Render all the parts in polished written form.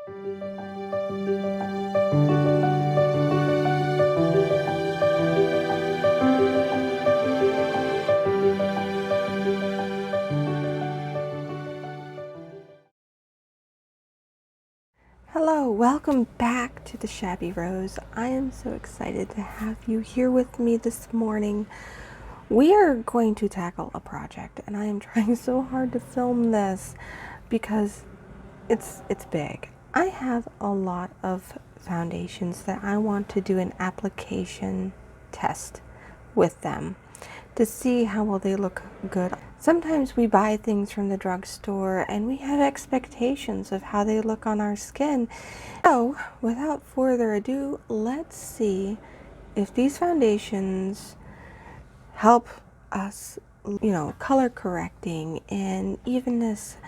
Hello, welcome back to the Shabby Rose. I am so excited to have you here with me this morning. We are going to tackle a project, and I am trying so hard to film this because it's big. I have a lot of foundations that I want to do an application test with them to see how well they look good. Sometimes we buy things from the drugstore and we have expectations of how they look on our skin. So without further ado, let's see if these foundations help us, color correcting and evenness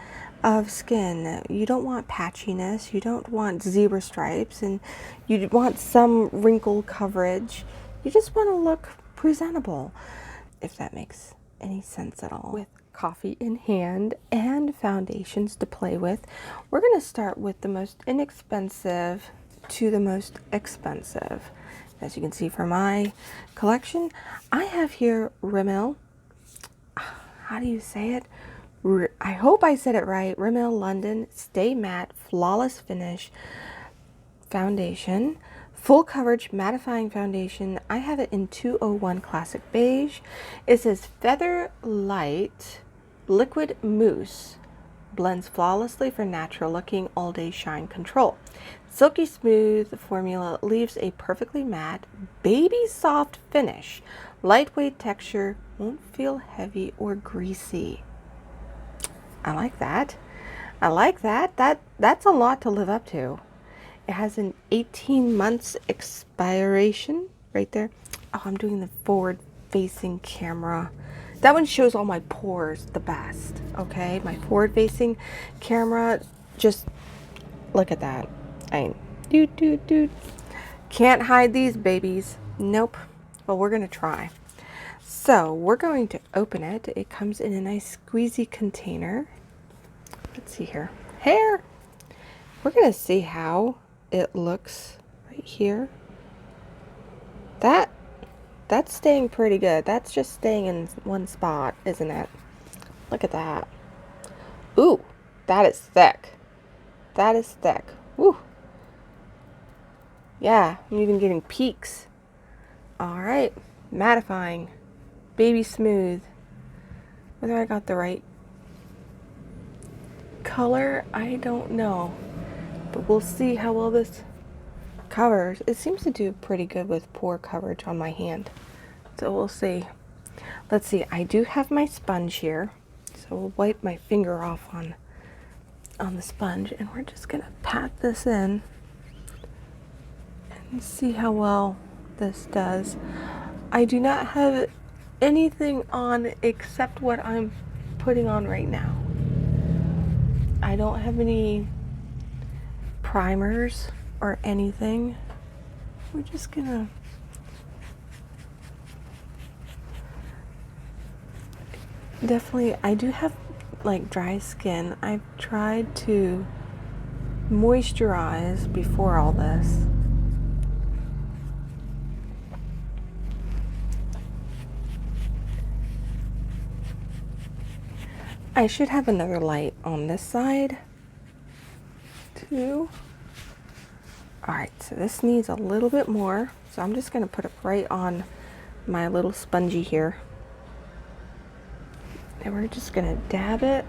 of skin. You don't want patchiness, you don't want zebra stripes, and you want some wrinkle coverage. You just want to look presentable, if that makes any sense at all. With coffee in hand and foundations to play with, we're going to start with the most inexpensive to the most expensive. As you can see from my collection, I have here Rimmel. How do you say it? I hope I said it right. Rimmel London Stay Matte Flawless Finish Foundation. Full coverage mattifying foundation. I have it in 201 Classic Beige. It says Feather Light Liquid Mousse. Blends flawlessly for natural looking all day shine control. Silky smooth formula leaves a perfectly matte, baby soft finish. Lightweight texture, won't feel heavy or greasy. I like that. I like that. That's a lot to live up to. It has an 18 months expiration right there. Oh, I'm doing the forward facing camera. That one shows all my pores the best, okay? My forward facing camera, just look at that. Dude. Can't hide these babies. Nope. Well, we're gonna try. So we're going to open it. It comes in a nice squeezy container. Let's see here. Hair. We're gonna see how it looks right here. That's staying pretty good. That's just staying in one spot, isn't it? Look at that. Ooh, that is thick. That is thick. Woo. Yeah, I'm even getting peaks. All right, mattifying, baby smooth. Whether I got the right color, I don't know, but we'll see how well this covers. It seems to do pretty good with pore coverage on my hand, so we'll see. Let's see, I do have my sponge here, so we'll wipe my finger off on the sponge, and we're just gonna pat this in and see how well this does. I do not have anything on except what I'm putting on right now. I don't have any primers or anything. We're just gonna definitely, I do have like dry skin. I've tried to moisturize before all this. I should have another light on this side too. All right, so this needs a little bit more, so I'm just gonna put it right on my little spongy here. And we're just gonna dab it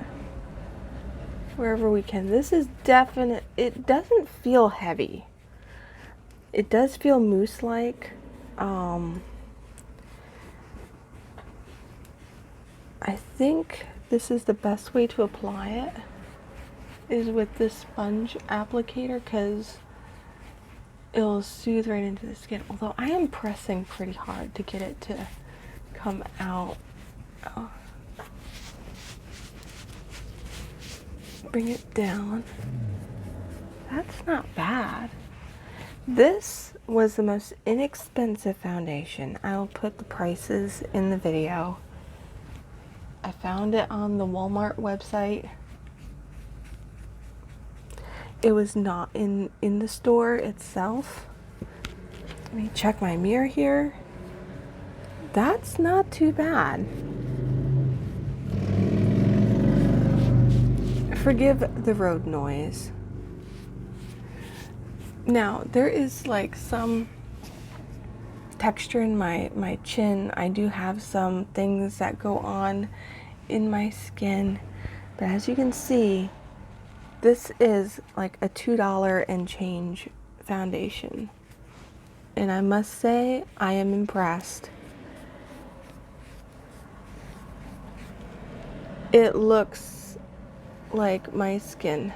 wherever we can. This is definite, it doesn't feel heavy. It does feel mousse-like. I think this is the best way to apply it, is with this sponge applicator, because it'll soothe right into the skin. Although I am pressing pretty hard to get it to come out. Oh. Bring it down. That's not bad. This was the most inexpensive foundation. I will put the prices in the video. I found it on the Walmart website. it was not in the store itself. Let me check my mirror here. That's not too bad. Forgive the road noise. Now, there is like some texture in my chin. I do have some things that go on in my skin, but as you can see, this is like a $2 and change foundation, and I must say I am impressed. It looks like my skin.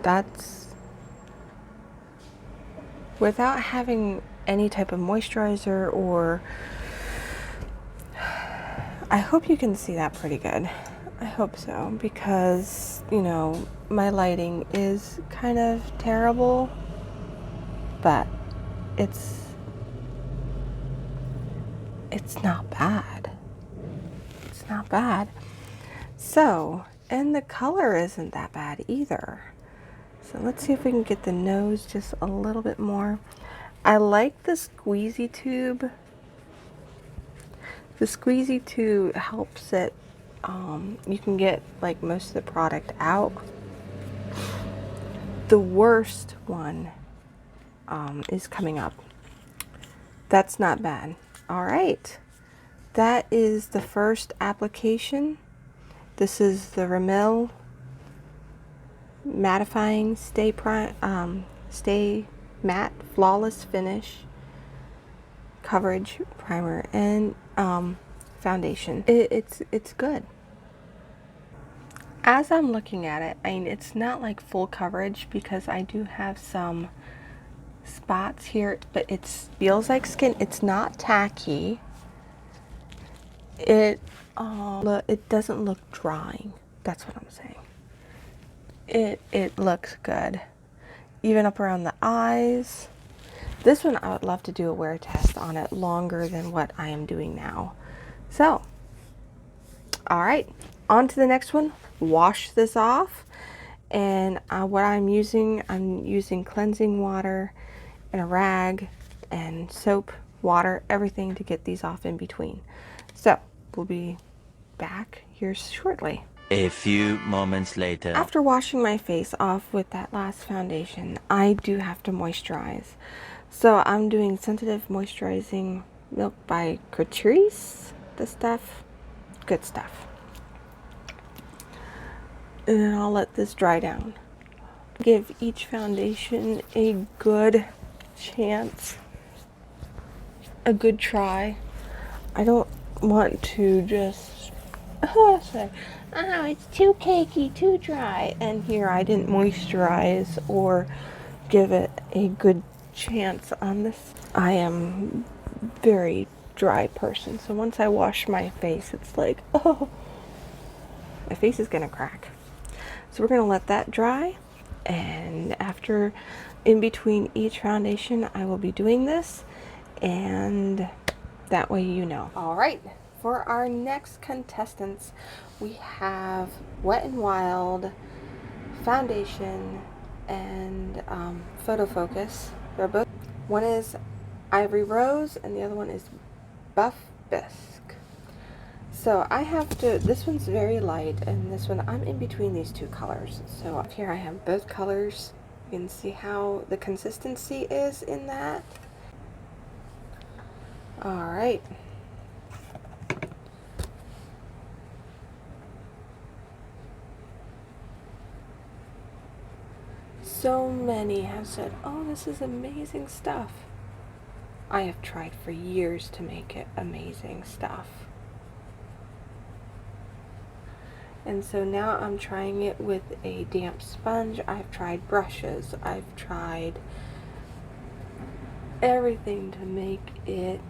That's without having any type of moisturizer, or I hope you can see that pretty good. I hope so, because, you know, my lighting is kind of terrible, but it's not bad. It's not bad. So, and the color isn't that bad either. So let's see if we can get the nose just a little bit more. I like the squeezy tube. The squeezy tube helps it, you can get like most of the product out. The worst one is coming up. That's not bad. All right, that is the first application. This is the Rimmel mattifying stay matte flawless finish coverage primer and foundation. It's good. As I'm looking at it, I mean, it's not like full coverage because I do have some spots here, but it feels like skin. It's not tacky. It doesn't look drying. That's what I'm saying. It looks good. Even up around the eyes. This one I would love to do a wear test on it longer than what I am doing now. So, all right, on to the next one. Wash this off, and what I'm using cleansing water and a rag and soap, water, everything to get these off in between. So we'll be back here shortly. A few moments later. After washing my face off with that last foundation, I do have to moisturize. So I'm doing Sensitive Moisturizing Milk by Catrice. This stuff, good stuff. And then I'll let this dry down. Give each foundation a good chance, a good try. I don't want to just say, oh, it's too cakey, too dry. And here I didn't moisturize or give it a good chance on this. I am very dry person, so once I wash my face, it's like, oh, my face is gonna crack. So we're gonna let that dry, and after, in between each foundation, I will be doing this, and that way you know. All right, for our next contestants, we have Wet n Wild foundation and Photofocus. They're both, one is Ivory Rose and the other one is Buff Bisque. So I have to, this one's very light, and this one, I'm in between these two colors. So up here I have both colors. You can see how the consistency is in that. All right. So many have said, oh, this is amazing stuff. I have tried for years to make it amazing stuff. And so now I'm trying it with a damp sponge. I've tried brushes. I've tried everything to make it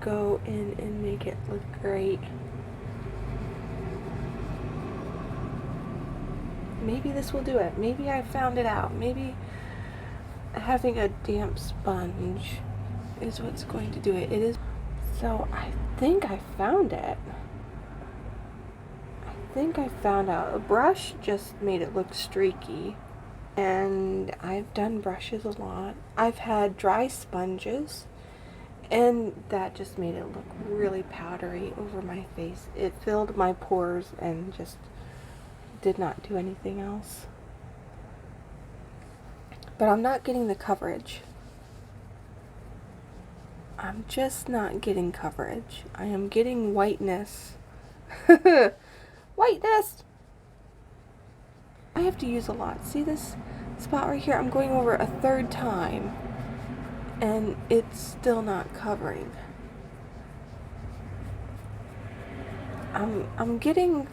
go in and make it look great. Maybe this will do it. Maybe I found it out. Maybe having a damp sponge is what's going to do it. It is. So I think I found it. I think I found out a brush just made it look streaky. And I've done brushes a lot. I've had dry sponges, and that just made it look really powdery over my face. It filled my pores and just did not do anything else. But I'm not getting the coverage. I'm just not getting coverage. I am getting whiteness. Whiteness! I have to use a lot. See this spot right here? I'm going over a third time, and it's still not covering. I'm getting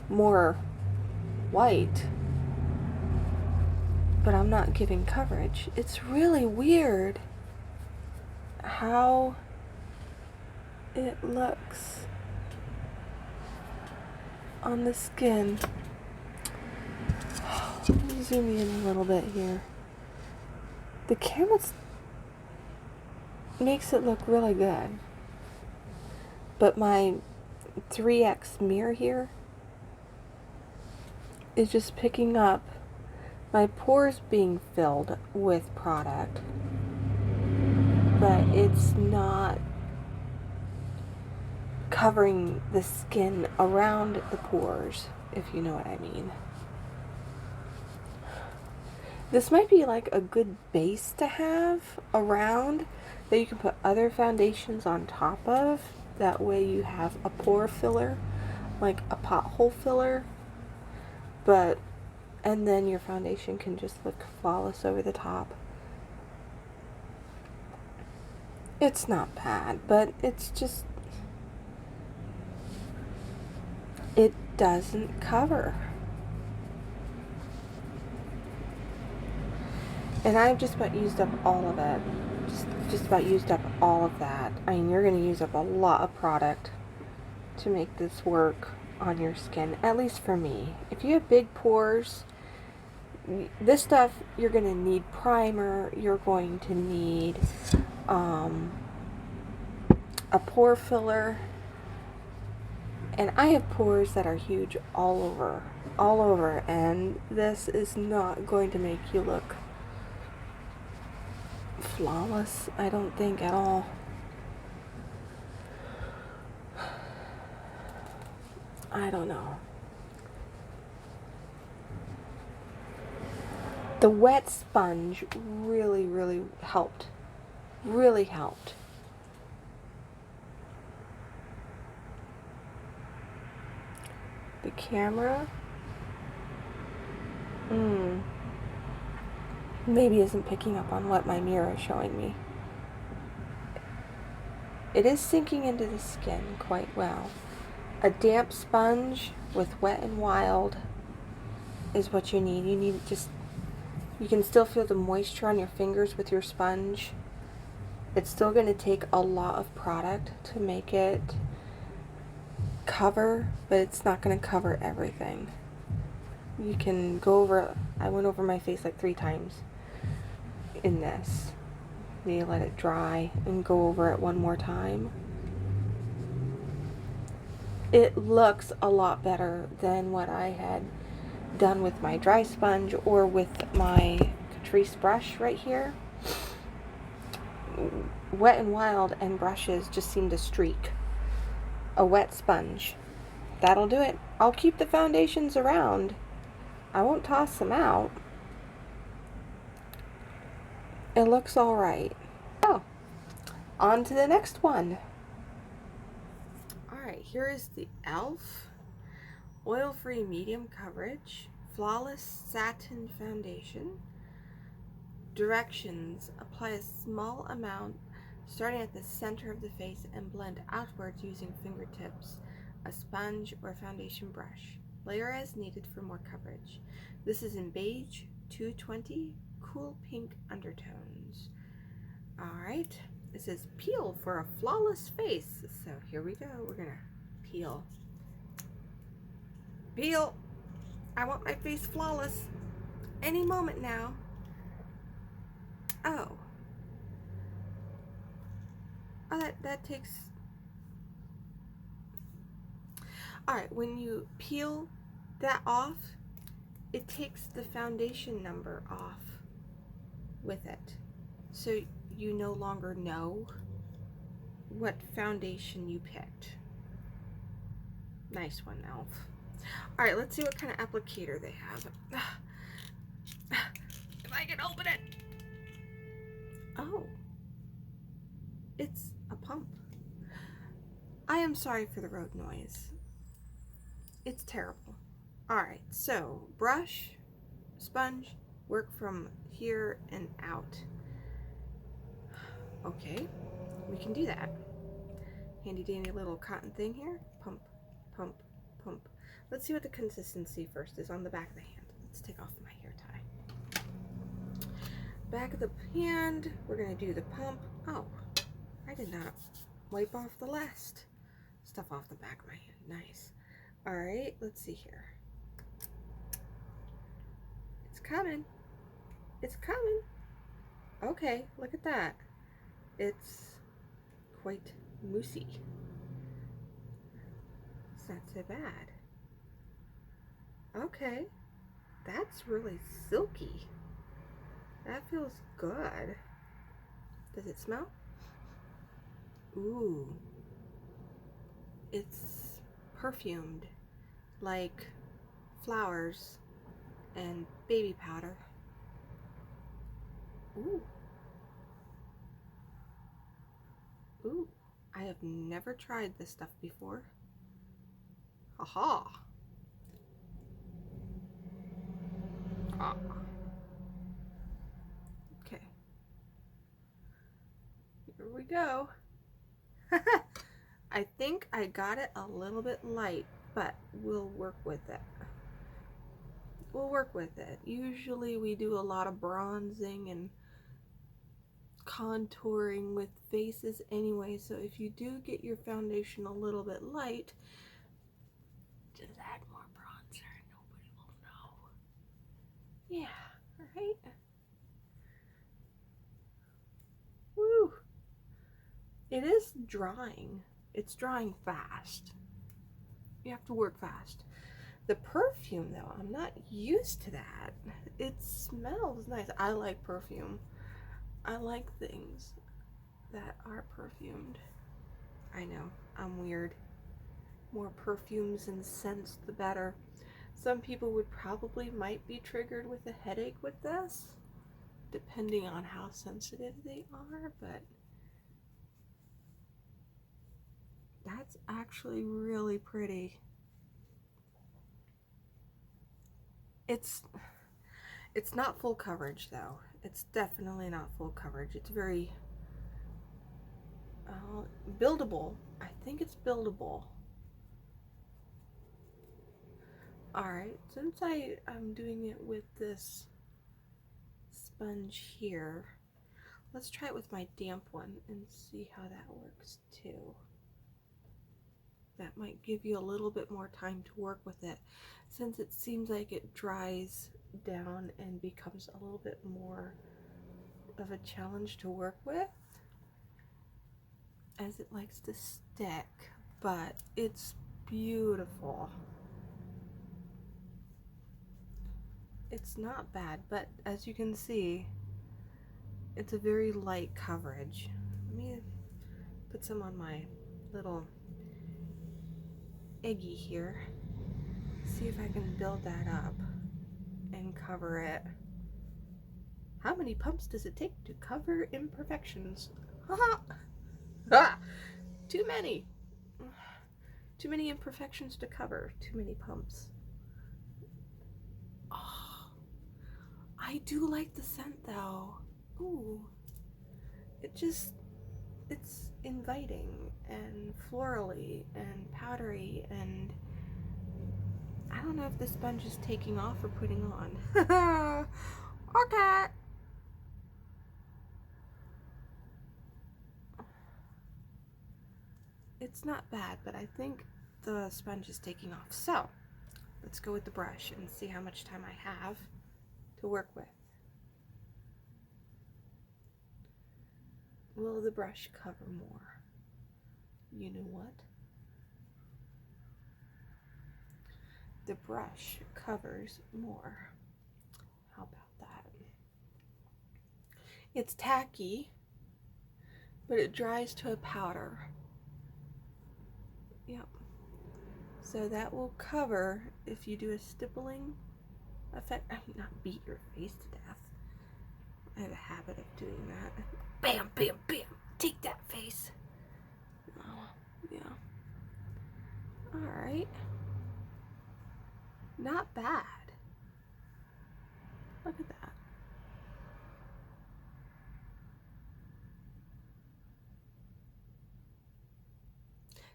more white, but I'm not giving coverage. It's really weird how it looks on the skin. Let me zoom in a little bit here. The camera makes it look really good, but my 3x mirror here is just picking up my pores being filled with product, but it's not covering the skin around the pores, if you know what I mean. This might be like a good base to have around that you can put other foundations on top of. That way you have a pore filler, like a pothole filler, and then your foundation can just look flawless over the top. It's not bad, but it's just, it doesn't cover. And I've just about used up all of it. Just about used up all of that. I mean, you're going to use up a lot of product to make this work on your skin, at least for me. If you have big pores, this stuff, you're going to need primer, you're going to need a pore filler, and I have pores that are huge all over, and this is not going to make you look flawless, I don't think, at all. I don't know. The wet sponge really helped. Really helped. The camera, maybe isn't picking up on what my mirror is showing me. It is sinking into the skin quite well. A damp sponge with Wet n Wild is what you need. You need just, you can still feel the moisture on your fingers with your sponge. It's still going to take a lot of product to make it cover, but it's not going to cover everything. You can go over, I went over my face like 3 times in this. Maybe let it dry and go over it one more time. It looks a lot better than what I had done with my dry sponge or with my Catrice brush right here. Wet n Wild and brushes just seem to streak. A wet sponge, that'll do it. I'll keep the foundations around. I won't toss them out. It looks alright. Oh, on to the next one. Alright, here is the e.l.f. Oil-Free Medium Coverage Flawless Satin Foundation. Directions: apply a small amount starting at the center of the face and blend outwards using fingertips, a sponge, or foundation brush. Layer as needed for more coverage. This is in Beige 220, cool pink undertones. Alright, it says peel for a flawless face. So here we go. We're gonna peel. Peel! I want my face flawless any moment now. Oh, that takes... Alright, when you peel that off, it takes the foundation number off with it. So you no longer know what foundation you picked. Nice one, Elf. Alright, let's see what kind of applicator they have. If I can open it. Oh. It's a pump. I am sorry for the road noise. It's terrible. Alright, so brush, sponge, work from here and out. Okay, we can do that. Handy dandy little cotton thing here. Pump, pump, pump. Let's see what the consistency first is on the back of the hand. Let's take off my hair tie. Back of the hand, we're gonna do the pump. Oh, I did not wipe off the last stuff off the back of my hand. Nice. All right, let's see here. It's coming. It's coming. Okay, look at that. It's quite moussey. It's not so bad. Okay, that's really silky. That feels good. Does it smell? Ooh. It's perfumed, like flowers and baby powder. Ooh. Ooh. I have never tried this stuff before. Aha. Ah. Okay. Here we go. I think I got it a little bit light, but we'll work with it. We'll work with it. Usually we do a lot of bronzing and contouring with faces anyway, so if you do get your foundation a little bit light, just add more bronzer and nobody will know. Yeah, alright. Woo! It is drying. It's drying fast. You have to work fast. The perfume, though, I'm not used to that. It smells nice. I like perfume. I like things that are perfumed. I know, I'm weird. More perfumes and scents, the better. Some people would probably might be triggered with a headache with this, depending on how sensitive they are, but that's actually really pretty. It's not full coverage though. It's definitely not full coverage. It's very buildable. I think it's buildable. Alright, since I'm doing it with this sponge here, let's try it with my damp one and see how that works too. That might give you a little bit more time to work with it, since it seems like it dries down and becomes a little bit more of a challenge to work with, as it likes to stick, but it's beautiful. It's not bad, but as you can see, it's a very light coverage. Let me put some on my little eggy here. See if I can build that up and cover it. How many pumps does it take to cover imperfections? Haha! Ah! Too many! Too many imperfections to cover. Too many pumps. Oh, I do like the scent though. Ooh. It's inviting and florally and powdery, and I don't know if the sponge is taking off or putting on. Okay. It's not bad, but I think the sponge is taking off. So let's go with the brush and see how much time I have to work with. Will the brush cover more? You know what? the brush covers more. How about that? It's tacky, but it dries to a powder. Yep. So that will cover if you do a stippling effect. I mean, not beat your face to death. I have a habit of doing that. Bam, bam, bam. Take that face. Oh, yeah. Alright. Not bad. Look at that.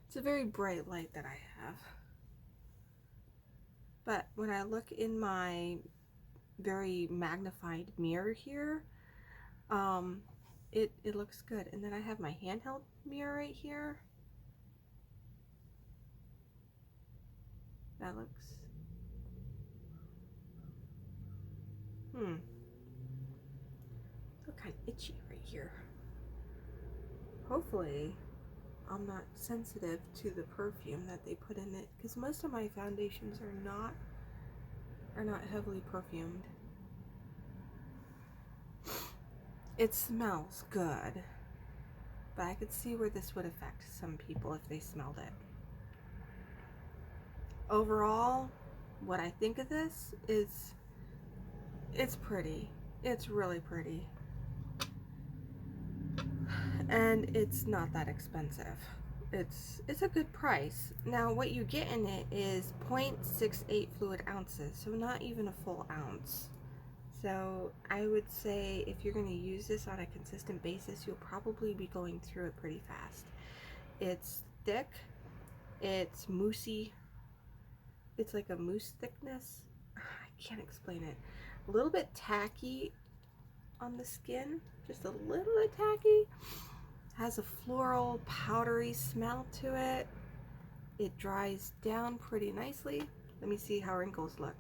It's a very bright light that I have. But when I look in my very magnified mirror here, it looks good. And then I have my handheld mirror right here. That looks feel kind of itchy right here. Hopefully I'm not sensitive to the perfume that they put in it, because most of my foundations are not heavily perfumed. It smells good, but I could see where this would affect some people if they smelled it. Overall, what I think of this is it's pretty. It's really pretty. And it's not that expensive. It's a good price. Now what you get in it is 0.68 fluid ounces, so not even a full ounce. So I would say if you're going to use this on a consistent basis, you'll probably be going through it pretty fast. It's thick, it's moussey, it's like a mousse thickness. I can't explain it. A little bit tacky on the skin, just a little bit tacky. Has a floral, powdery smell to it. It dries down pretty nicely. Let me see how wrinkles look.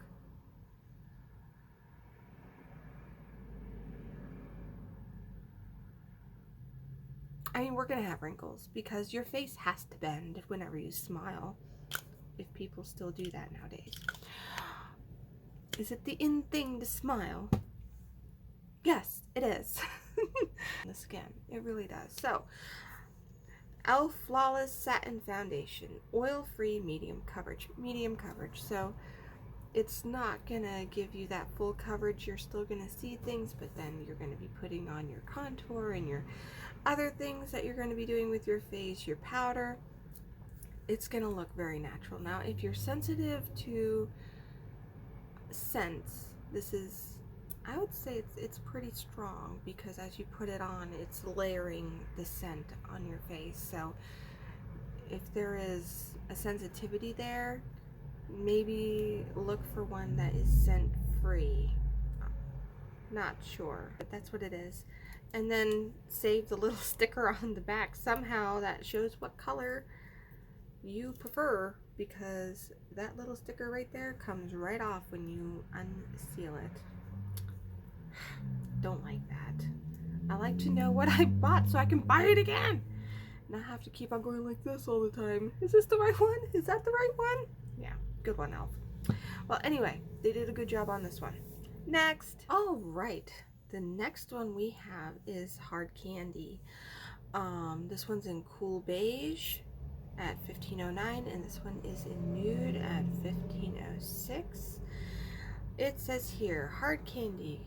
I mean, we're gonna have wrinkles because your face has to bend whenever you smile, if people still do that nowadays. Is it the in thing to smile? Yes, it is. The skin, it really does. So, Elf Flawless Satin Foundation, oil-free, medium coverage. Medium coverage, so it's not gonna give you that full coverage. You're still gonna see things, but then you're gonna be putting on your contour and your other things that you're gonna be doing with your face, your powder. It's gonna look very natural. Now, if you're sensitive to scents, this is, I would say it's pretty strong, because as you put it on, it's layering the scent on your face. So if there is a sensitivity there, maybe look for one that is scent free. Not sure, but that's what it is. And then save the little sticker on the back somehow that shows what color you prefer, because that little sticker right there comes right off when you unseal it. Don't like that. I like to know what I bought so I can buy it again, not have to keep on going like this all the time. Is this the right one? Is that the right one? Yeah, good one, Elf. Well, anyway, they did a good job on this one. Next. All right, the next one we have is Hard Candy. This one's in Cool Beige at 1509, and this one is in Nude at 1506. It says here, Hard Candy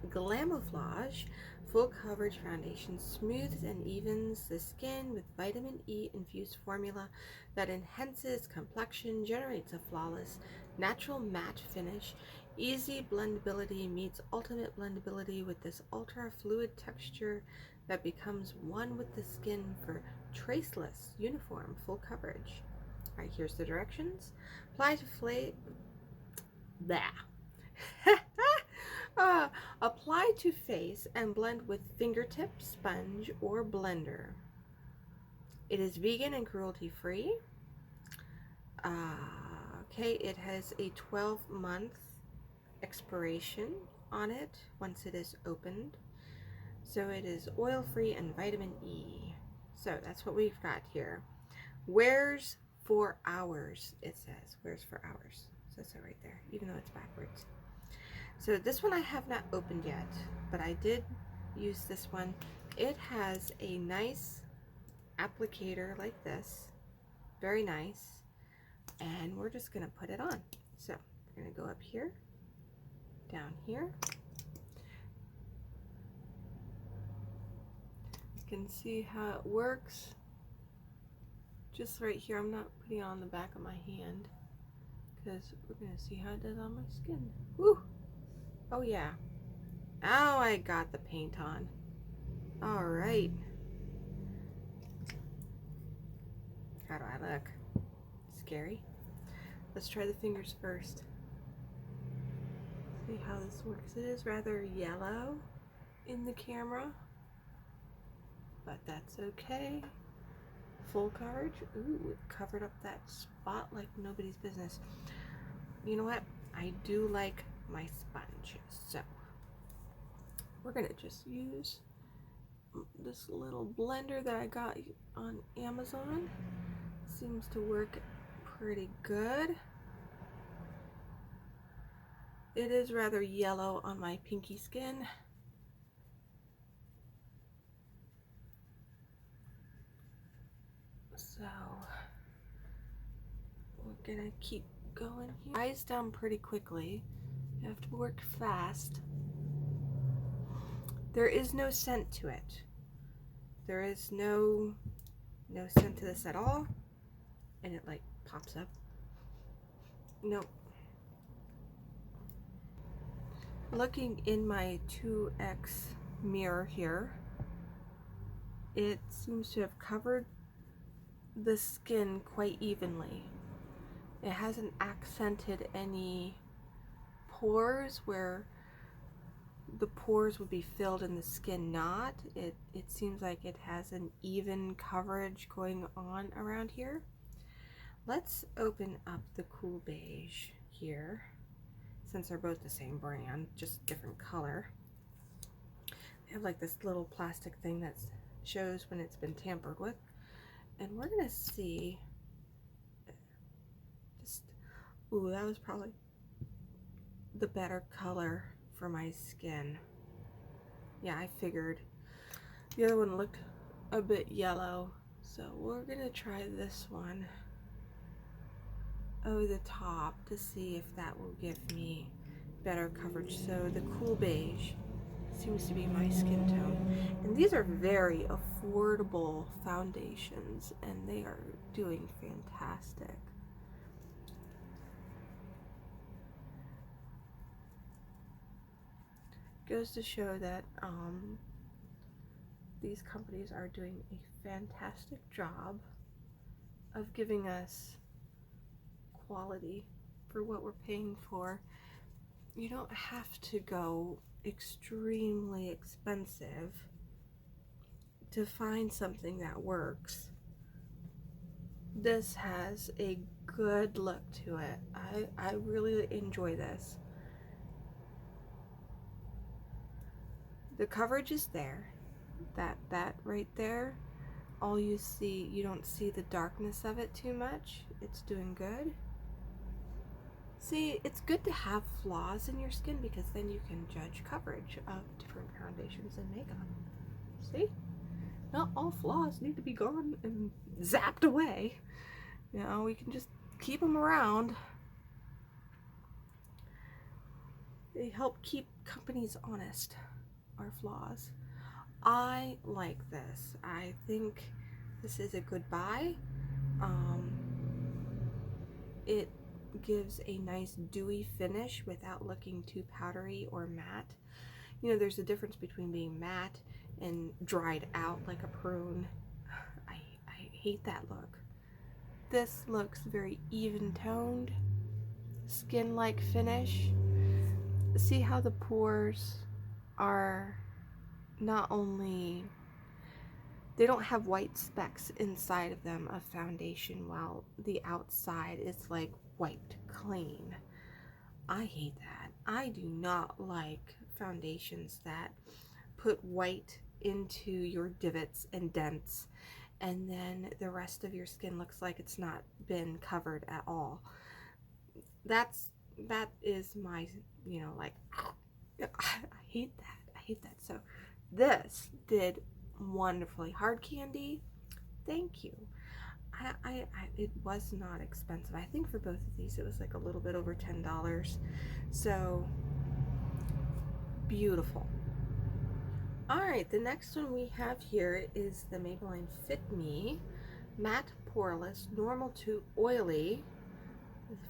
Glamflauge Full Coverage Foundation smooths and evens the skin with vitamin E infused formula that enhances complexion, generates a flawless, natural matte finish. Easy blendability meets ultimate blendability with this ultra fluid texture that becomes one with the skin for traceless, uniform, full coverage. All right, here's the directions. Apply to apply to face and blend with fingertip, sponge, or blender. It is vegan and cruelty free. Okay, it has a 12-month expiration on it once it is opened. So it is oil free and vitamin E. So that's what we've got here. Wears 4 hours, it says. Where's 4 hours? It says it right there, even though it's backwards. So this one I have not opened yet, but I did use this one. It has a nice applicator like this, very nice, and we're just gonna put it on. So we're gonna go up here, down here. You can see how it works. Just right here, I'm not putting it on the back of my hand because we're gonna see how it does on my skin. Woo! Oh yeah. Oh, I got the paint on. All right. How do I look? Scary. Let's try the fingers first. See how this works. It is rather yellow in the camera, but that's okay. Full coverage. Ooh, it covered up that spot like nobody's business. You know what? I do like my sponge, so we're gonna just use this little blender that I got on Amazon. Seems to work pretty good. It is rather yellow on my pinky skin. So we're gonna keep going here. Dries down pretty quickly. You have to work fast. There is no scent to it. There is no scent to this at all. And it like pops up. Nope. Looking in my 2X mirror here, it seems to have covered the skin quite evenly. It hasn't accented any pores where the pores would be filled and the skin not. It seems like it has an even coverage going on around here. Let's open up the Cool Beige here, since they're both the same brand, just different color. They have like this little plastic thing that shows when it's been tampered with. And we're gonna see, ooh, that was probably the better color for my skin. Yeah, I figured. The other one looked a bit yellow, so we're gonna try this one over the top to see if that will give me better coverage. So the Cool Beige seems to be my skin tone, and these are very affordable foundations and they are doing fantastic. Goes to show that these companies are doing a fantastic job of giving us quality for what we're paying for. You don't have to go extremely expensive to find something that works. This has a good look to it. I really enjoy this. The coverage is there. That right there, all you see, you don't see the darkness of it too much. It's doing good. See, it's good to have flaws in your skin because then you can judge coverage of different foundations and makeup. See? Not all flaws need to be gone and zapped away. You know, we can just keep them around. They help keep companies honest, our flaws. I like this. I think this is a good buy. It gives a nice dewy finish without looking too powdery or matte. You know, there's a difference between being matte and dried out like a prune. I hate that look. This looks very even toned, skin-like finish. See how the pores are not only, they don't have white specks inside of them of foundation while the outside is like wiped clean. I hate that. I do not like foundations that put white into your divots and dents and then the rest of your skin looks like it's not been covered at all. That is my, you know, like, I hate that. So this did wonderfully. Hard Candy, thank you. It was not expensive. I think for both of these it was like a little bit over $10. So beautiful. Alright, the next one we have here is the Maybelline Fit Me Matte Poreless Normal to Oily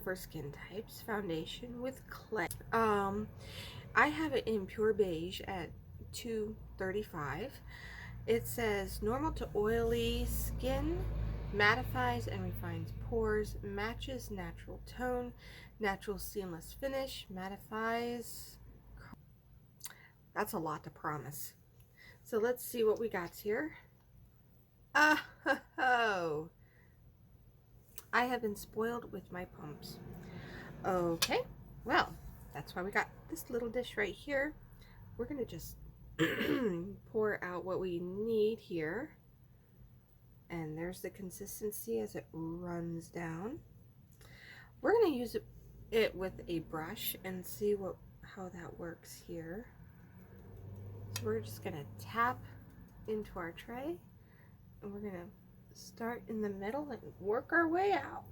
for skin types foundation with clay. I have it in pure beige at $2.35. It says normal to oily skin, mattifies and refines pores, matches natural tone, natural seamless finish, mattifies. That's a lot to promise. So let's see what we got here. Oh, I have been spoiled with my pumps. Okay, well, that's why we got this little dish right here. We're gonna just pour out what we need here. And there's the consistency as it runs down. We're gonna use it with a brush and see how that works here. So we're just gonna tap into our tray, and we're gonna start in the middle and work our way out.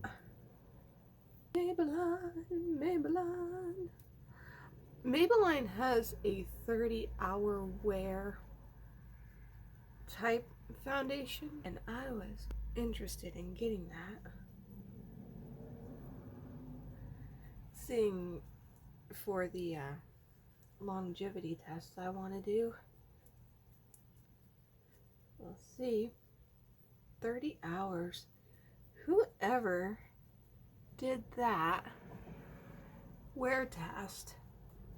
Maybelline has a 30-hour wear type foundation, and I was interested in getting that, seeing for the longevity tests I want to do. We'll see. 30 hours. Whoever did that wear test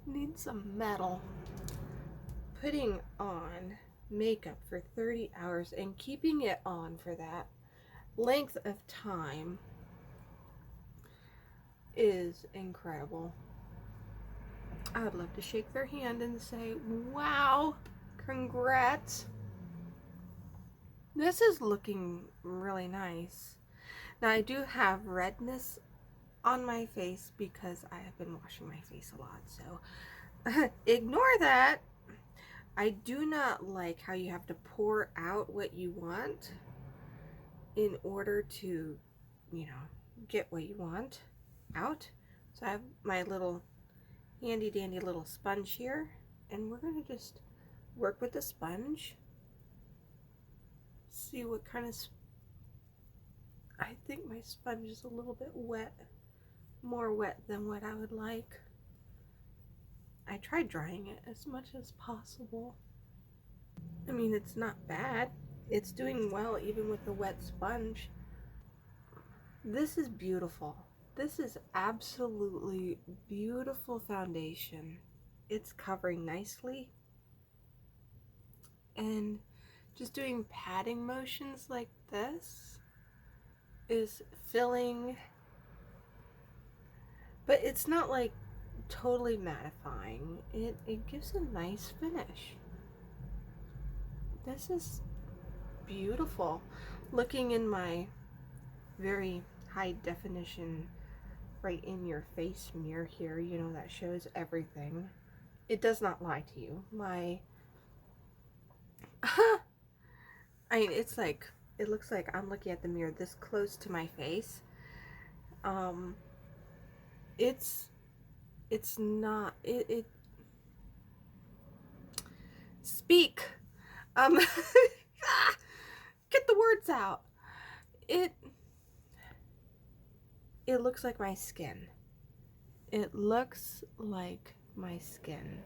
needs some medal. Putting on makeup for 30 hours and keeping it on for that length of time is incredible. I would love to shake their hand and say, wow, congrats. This is looking really nice. Now I do have redness on my face because I have been washing my face a lot, so ignore that. I do not like how you have to pour out what you want in order to, you know, get what you want out. So I have my little handy dandy little sponge here, and we're going to just work with the sponge, see what kind of, I think my sponge is a little bit wet, more wet than what I would like. I tried drying it as much as possible. I mean, it's not bad. It's doing well even with the wet sponge. This is beautiful. This is absolutely beautiful foundation. It's covering nicely. And just doing patting motions like this is filling, but it's not like totally mattifying. It gives a nice finish. This is beautiful. Looking in my very high definition right in your face mirror here, you know, that shows everything. It does not lie to you. My I mean, it's like, it looks like I'm looking at the mirror this close to my face. It's not, speak. Get the words out. It looks like my skin. It looks like my skin.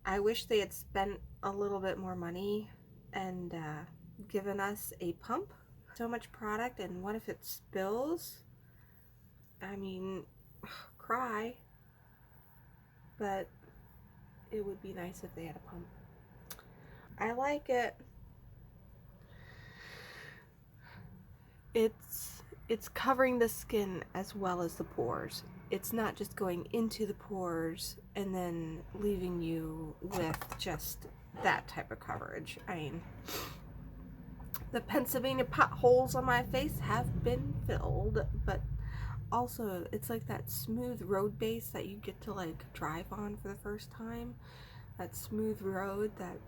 I wish they had spent a little bit more money and given us a pump. So much product, and what if it spills? I mean, cry. But it would be nice if they had a pump. I like it. It's covering the skin as well as the pores. It's not just going into the pores and then leaving you with just that type of coverage. I mean, The Pennsylvania potholes on my face have been filled, but also it's like that smooth road base that you get to like drive on for the first time. That smooth road that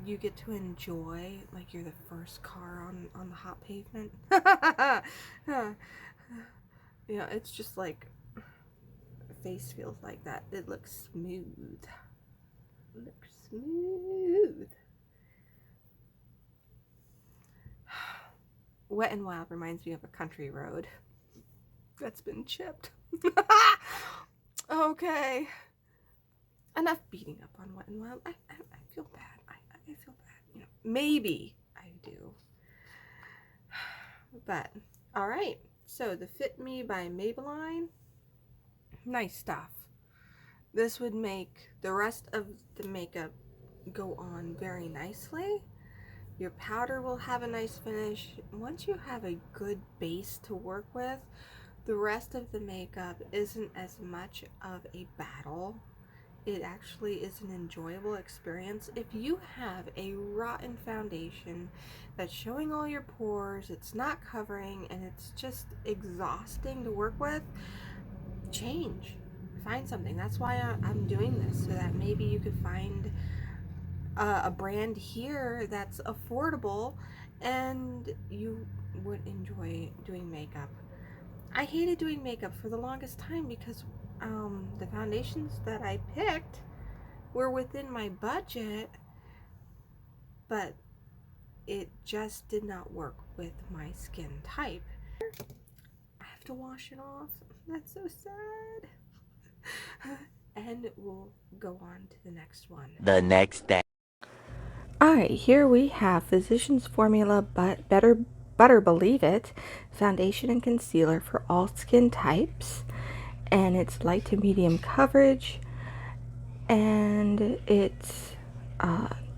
you get to enjoy like you're the first car on the hot pavement. Yeah, it's just like face feels like that. It looks smooth. Looks smooth. Wet and Wild reminds me of a country road that's been chipped. Okay. Enough beating up on Wet and Wild. I feel bad. I feel bad. You know, maybe I do. But, alright. So, the Fit Me by Maybelline. Nice stuff. This would make the rest of the makeup go on very nicely. Your powder will have a nice finish. Once you have a good base to work with, the rest of the makeup isn't as much of a battle. It actually is an enjoyable experience. If you have a rotten foundation that's showing all your pores, it's not covering, and it's just exhausting to work with, change. Find something. That's why I'm doing this, so that maybe you could find a brand here that's affordable and you would enjoy doing makeup. I hated doing makeup for the longest time because the foundations that I picked were within my budget, but it just did not work with my skin type. I have to wash it off. That's so sad. And we'll go on to the next one. The next day. Alright, here we have Physicians Formula Better Believe It Foundation and Concealer for all skin types. And it's light to medium coverage. And it's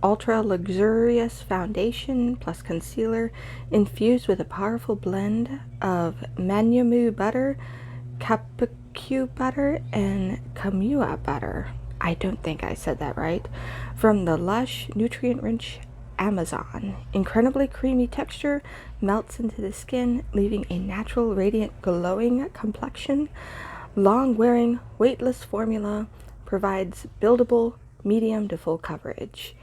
ultra luxurious foundation plus concealer infused with a powerful blend of Manamu butter, Capicue butter, and Kamua butter. I don't think I said that right. From the lush, nutrient-rich Amazon. Incredibly creamy texture melts into the skin, leaving a natural, radiant, glowing complexion. Long-wearing, weightless formula provides buildable, medium to full coverage.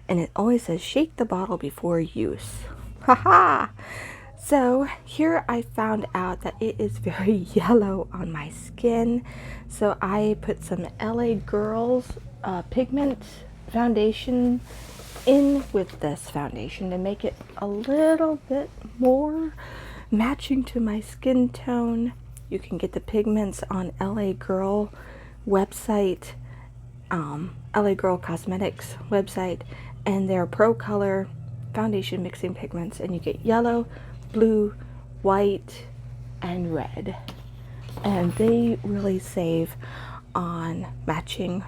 And it always says shake the bottle before use. Haha! So here I found out that it is very yellow on my skin. So I put some LA Girls Pigment foundation in with this foundation to make it a little bit more matching to my skin tone. You can get the pigments on LA Girl website, LA Girl Cosmetics website, and their Pro Color foundation mixing pigments, and you get yellow, blue, white, and red. And they really save on matching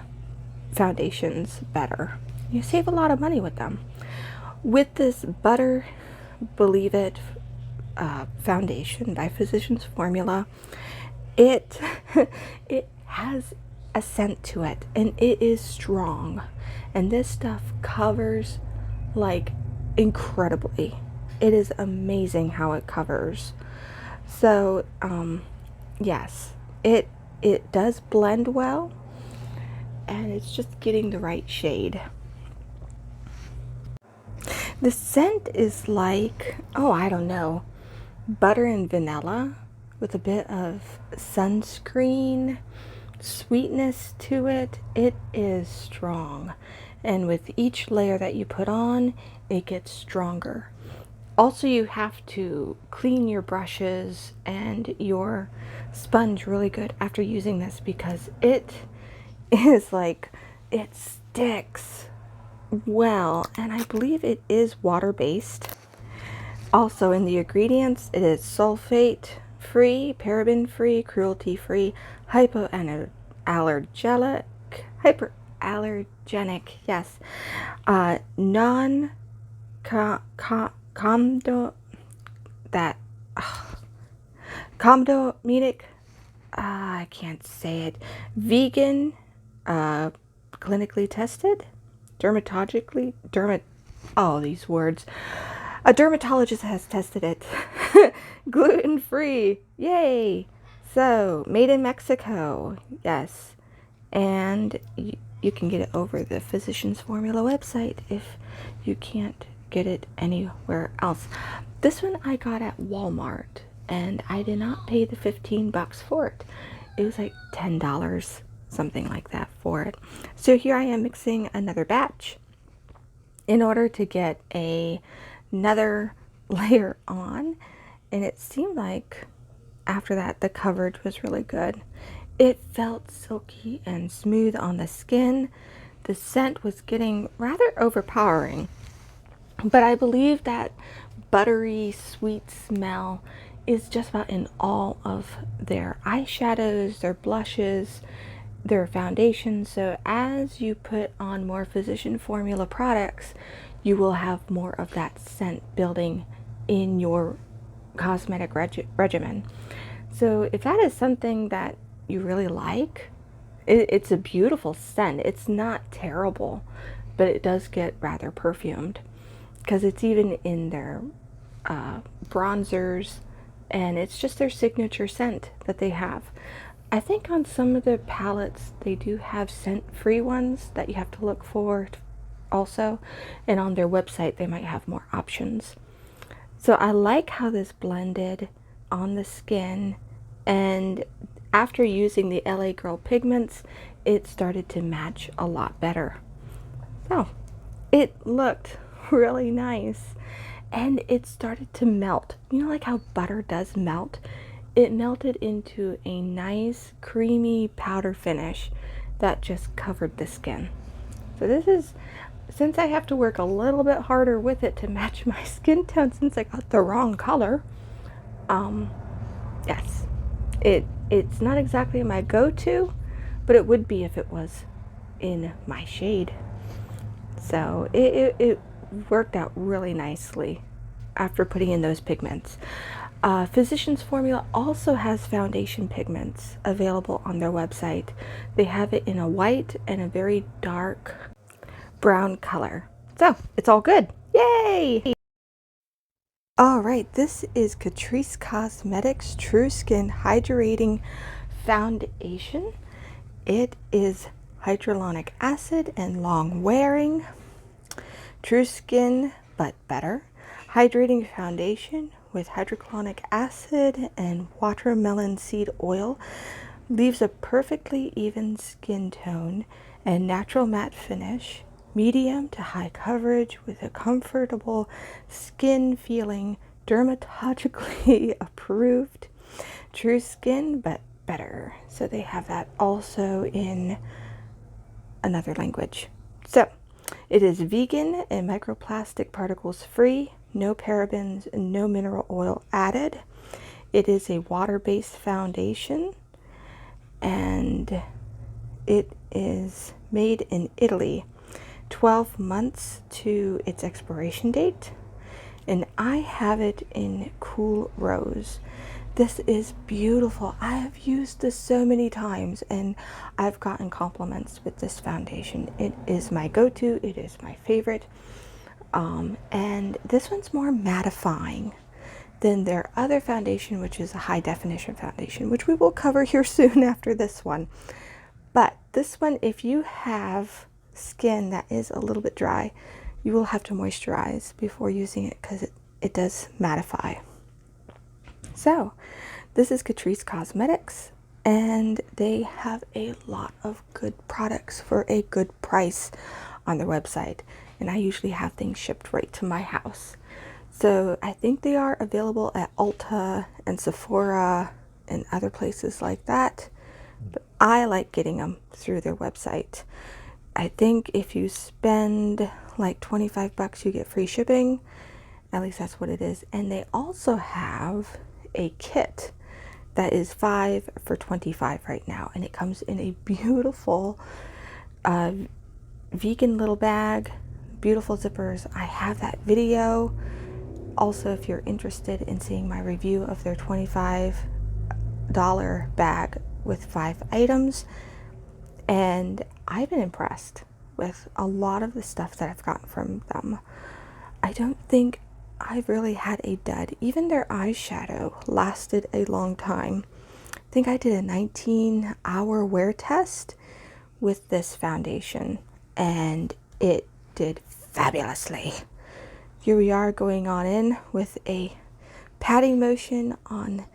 foundations better. You save a lot of money with them. With this Better Believe It foundation by Physicians Formula, it has a scent to it, and it is strong, and this stuff covers like incredibly. It is amazing how it covers. So yes, it does blend well, and it's just getting the right shade. The scent is like, oh, I don't know, butter and vanilla with a bit of sunscreen sweetness to it. It is strong, and with each layer that you put on, it gets stronger. Also, you have to clean your brushes and your sponge really good after using this, because it is like, it sticks well, and I believe it is water-based. Also, in the ingredients, it is sulfate free, paraben free, cruelty free, hypoallergenic, yes, non comdominic, I can't say it, vegan, clinically tested, all these words, A dermatologist has tested it. Gluten-free. Yay! So, made in Mexico. Yes. And you can get it over the Physicians Formula website if you can't get it anywhere else. This one I got at Walmart, and I did not pay the $15 for it. It was like $10, something like that for it. So here I am mixing another batch in order to get another layer on, and it seemed like after that the coverage was really good. It felt silky and smooth on the skin. The scent was getting rather overpowering, but I believe that buttery sweet smell is just about in all of their eyeshadows, their blushes, their foundations. So as you put on more Physician Formula products, you will have more of that scent building in your cosmetic regimen. So if that is something that you really like, it's a beautiful scent. It's not terrible, but it does get rather perfumed because it's even in their bronzers, and it's just their signature scent that they have. I think on some of their palettes they do have scent-free ones that you have to look for also, and on their website they might have more options. So I like how this blended on the skin, and after using the LA Girl pigments, it started to match a lot better. So it looked really nice, and it started to melt. You know, like how butter does melt? It melted into a nice creamy powder finish that just covered the skin. So this is, since I have to work a little bit harder with it to match my skin tone since I got the wrong color, yes, it's not exactly my go-to, but it would be if it was in my shade. So it worked out really nicely after putting in those pigments. Physicians Formula also has foundation pigments available on their website. They have it in a white and a very dark brown color. So it's all good. Yay! All right, this is Catrice Cosmetics TrueSkin Hydrating Foundation. It is hyaluronic acid and long wearing. TrueSkin, but better. Hydrating foundation with hydrochloric acid and watermelon seed oil leaves a perfectly even skin tone and natural matte finish, medium to high coverage with a comfortable skin feeling, dermatologically approved. TrueSkin, but better. So they have that also in another language. So it is vegan and microplastic particles free, no parabens, and no mineral oil added. It is a water-based foundation, and it is made in Italy. 12 months to its expiration date, and I have it in Cool Rose. This is beautiful. I have used this so many times, and I've gotten compliments with this foundation. It is my go-to. It is my favorite. And this one's more mattifying than their other foundation, which is a high definition foundation, which we will cover here soon after this one. But this one, if you have skin that is a little bit dry, you will have to moisturize before using it because it does mattify. So this is Catrice Cosmetics, and they have a lot of good products for a good price on their website, and I usually have things shipped right to my house. So I think they are available at Ulta and Sephora and other places like that, but I like getting them through their website. I think if you spend like $25, you get free shipping. At least that's what it is. And they also have a kit that is 5 for $25 right now, and it comes in a beautiful vegan little bag, beautiful zippers. I have that video. Also, if you're interested in seeing my review of their $25 bag with 5 items, and I've been impressed with a lot of the stuff that I've gotten from them. I don't think I really had a dud. Even their eyeshadow lasted a long time. I think I did a 19-hour wear test with this foundation, and it did fabulously. Here we are going on in with a patting motion on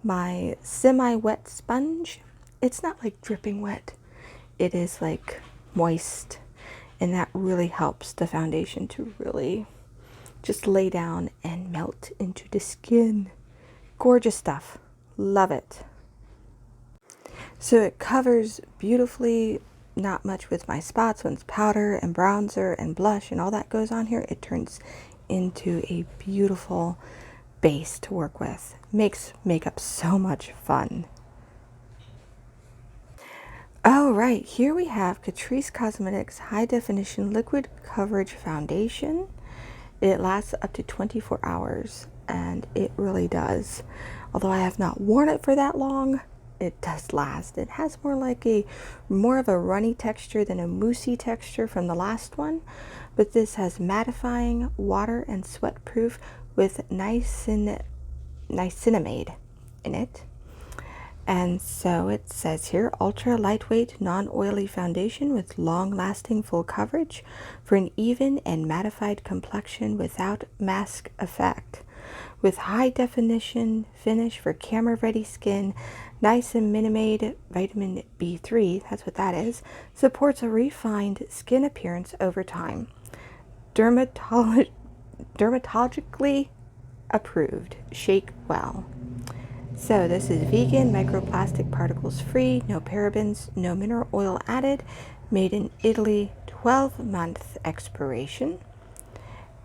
my semi-wet sponge. It's not like dripping wet. It is like moist, and that really helps the foundation to really just lay down and melt into the skin. Gorgeous stuff. Love it. So it covers beautifully, not much with my spots. Once powder and bronzer and blush and all that goes on here, it turns into a beautiful base to work with. Makes makeup so much fun. All right, here we have Catrice Cosmetics High Definition Liquid Coverage Foundation. It lasts up to 24 hours, and it really does. Although I have not worn it for that long, it does last. It has more of a runny texture than a moussey texture from the last one, but this has mattifying, water and sweat proof with niacinamide in it. And so it says here, ultra lightweight, non-oily foundation with long-lasting full coverage for an even and mattified complexion without mask effect. With high definition finish for camera-ready skin, niacinamide vitamin B3, that's what that is, supports a refined skin appearance over time. Dermatologically approved. Shake well. So this is vegan, microplastic particles free, no parabens, no mineral oil added, made in Italy, 12-month expiration,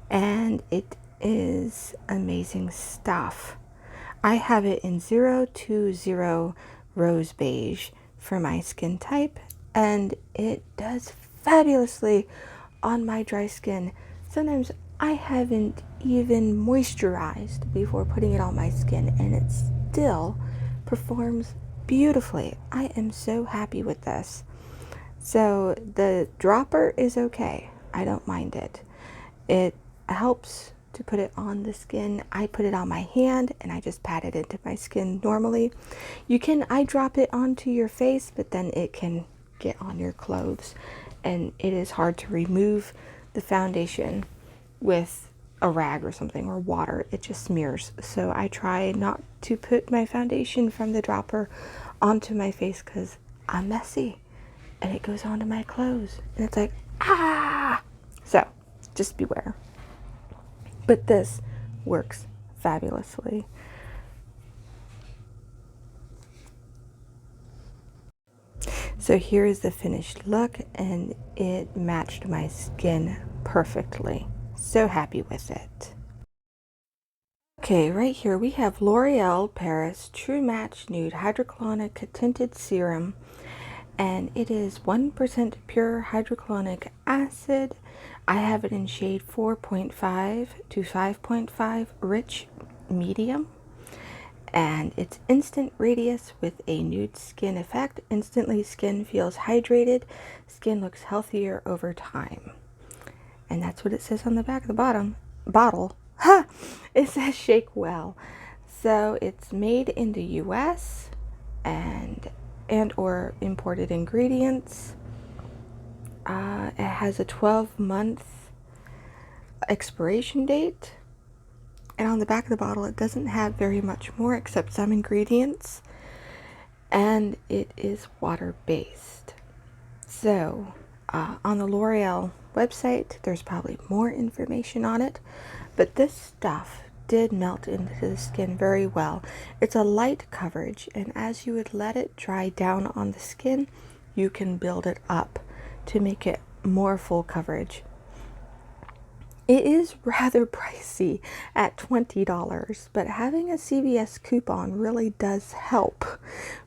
and it is amazing stuff. I have it in 020 Rose Beige for my skin type, and it does fabulously on my dry skin. Sometimes I haven't even moisturized before putting it on my skin, and it still performs beautifully. I am so happy with this. So the dropper is okay. I don't mind it. It helps to put it on the skin. I put it on my hand and I just pat it into my skin normally. You can eye drop it onto your face, but then it can get on your clothes, and it is hard to remove the foundation with a rag or something or water. It just smears. So I try not to put my foundation from the dropper onto my face because I'm messy and it goes onto my clothes and it's like, ah! So just beware. But this works fabulously. So here is the finished look, and it matched my skin perfectly. So happy with it. Okay, right here we have L'Oreal Paris True Match Nude Hydroclonic Tinted Serum, and it is 1% pure hydrochloric acid. I have it in shade 4.5 to 5.5 rich medium, and it's instant radius with a nude skin effect. Instantly skin feels hydrated, skin looks healthier over time. And that's what it says on the back of the bottle. Ha! It says shake well. So it's made in the US and or imported ingredients. It has a 12-month expiration date. And on the back of the bottle, it doesn't have very much more except some ingredients. And it is water-based. So on the L'Oreal website, there's probably more information on it. But this stuff did melt into the skin very well. It's a light coverage, and as you would let it dry down on the skin, you can build it up to make it more full coverage. It is rather pricey at $20, but having a CVS coupon really does help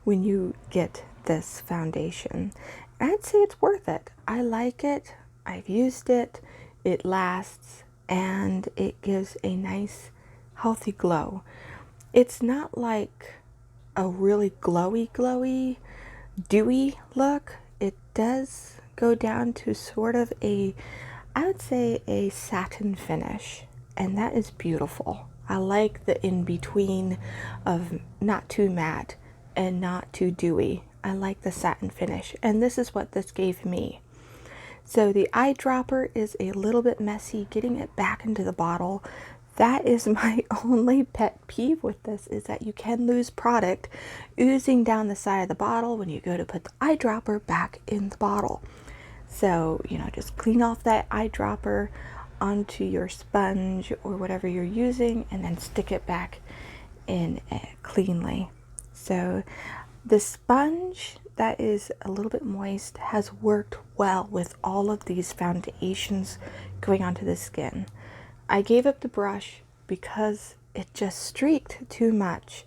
when you get this foundation. I'd say it's worth it. I like it. I've used it. It lasts, and it gives a nice, healthy glow. It's not like a really glowy, dewy look. It does go down to sort of a, I would say, a satin finish, and that is beautiful. I like the in-between of not too matte and not too dewy. I like the satin finish, and this is what this gave me. So the eyedropper is a little bit messy getting it back into the bottle. That is my only pet peeve with this, is that you can lose product oozing down the side of the bottle when you go to put the eyedropper back in the bottle. So, you know, just clean off that eyedropper onto your sponge or whatever you're using, and then stick it back in cleanly. So the sponge that is a little bit moist has worked well with all of these foundations going onto the skin. I gave up the brush because it just streaked too much.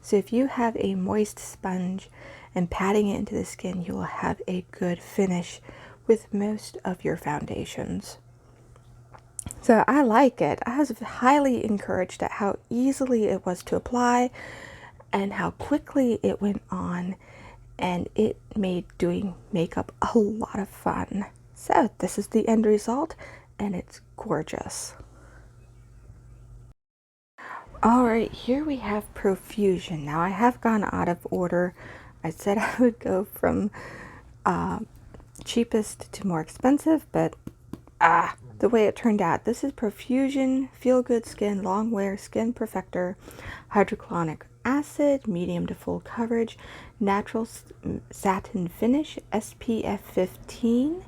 So if you have a moist sponge and patting it into the skin, you will have a good finish with most of your foundations. So I like it. I was highly encouraged at how easily it was to apply and how quickly it went on, and it made doing makeup a lot of fun. So this is the end result, and it's gorgeous. Alright, here we have Profusion. Now I have gone out of order. I said I would go from cheapest to more expensive, but the way it turned out. This is Profusion Feel Good Skin Long Wear Skin Perfector Hydroclonic Acid, medium to full coverage, natural satin finish, SPF 15,